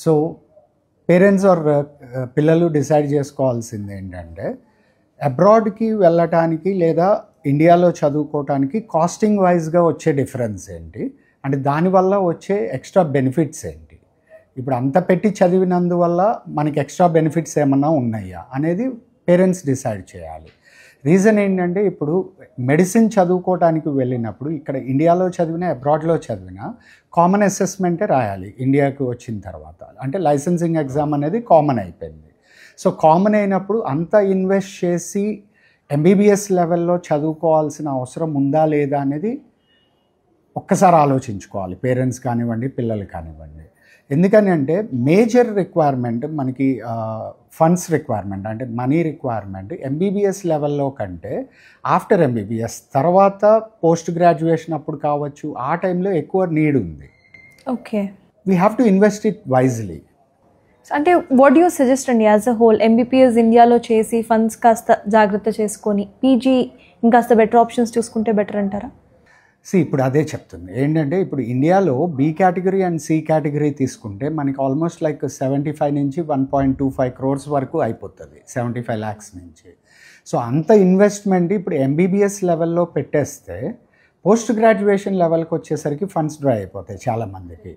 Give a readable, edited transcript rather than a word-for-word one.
So parents are పిల్లలు decide చేసుకోవాల్సింది ఏంటంటే అబ్రాడ్కి వెళ్ళటానికి లేదా ఇండియాలో చదువుకోవటానికి కాస్టింగ్ వైజ్గా వచ్చే డిఫరెన్స్ ఏంటి, అంటే దానివల్ల వచ్చే ఎక్స్ట్రా బెనిఫిట్స్ ఏంటి, ఇప్పుడు అంత పెట్టి చదివినందువల్ల మనకి ఎక్స్ట్రా బెనిఫిట్స్ ఏమన్నా ఉన్నాయా అనేది పేరెంట్స్ డిసైడ్ చేయాలి. రీజన్ ఏంటంటే ఇప్పుడు మెడిసిన్ చదువుకోవటానికి వెళ్ళినప్పుడు ఇక్కడ ఇండియాలో చదివినా అబ్రాడ్లో చదివినా కామన్ అసెస్మెంటే రాయాలి ఇండియాకి వచ్చిన తర్వాత. అంటే లైసెన్సింగ్ ఎగ్జామ్ అనేది కామన్ అయిపోయింది. సో కామన్ అయినప్పుడు అంత ఇన్వెస్ట్ చేసి ఎంబీబీఎస్ లెవెల్లో చదువుకోవాల్సిన అవసరం ఉందా లేదా అనేది ఒక్కసారి ఆలోచించుకోవాలి పేరెంట్స్ కానివ్వండి, పిల్లలు కానివ్వండి. ఎందుకని అంటే మేజర్ రిక్వైర్మెంట్ మనకి ఫండ్స్ రిక్వైర్మెంట్, అంటే మనీ రిక్వైర్మెంట్ ఎంబీబీఎస్ లెవెల్లో కంటే ఆఫ్టర్ ఎంబీబీఎస్ తర్వాత పోస్ట్ గ్రాడ్యుయేషన్ అప్పుడు కావచ్చు, ఆ టైంలో ఎక్కువ నీడ్ ఉంది. Okay, we have to invest it wisely. అంటే వాట్ యూ సజెస్ట్ అండి యాజ్ అ హోల్, ఎంబీపీఎస్ ఇండియాలో చేసి ఫండ్స్ కాస్త జాగ్రత్త చేసుకొని పీజీ ఇంకాస్త బెటర్ ఆప్షన్స్ చూసుకుంటే బెటర్ అంటారా? ఇప్పుడు అదే చెప్తుంది ఏంటంటే ఇప్పుడు ఇండియాలో B category and C category తీసుకుంటే మనకి ఆల్మోస్ట్ లైక్ 75 నుంచి 1.25 crores వరకు అయిపోతుంది, 75 lakhs నుంచి. సో అంత ఇన్వెస్ట్మెంట్ ఇప్పుడు ఎంబీబీఎస్ లెవెల్లో పెట్టేస్తే పోస్ట్ గ్రాడ్యుయేషన్ లెవెల్కి వచ్చేసరికి ఫండ్స్ డ్రై అయిపోతాయి చాలామందికి.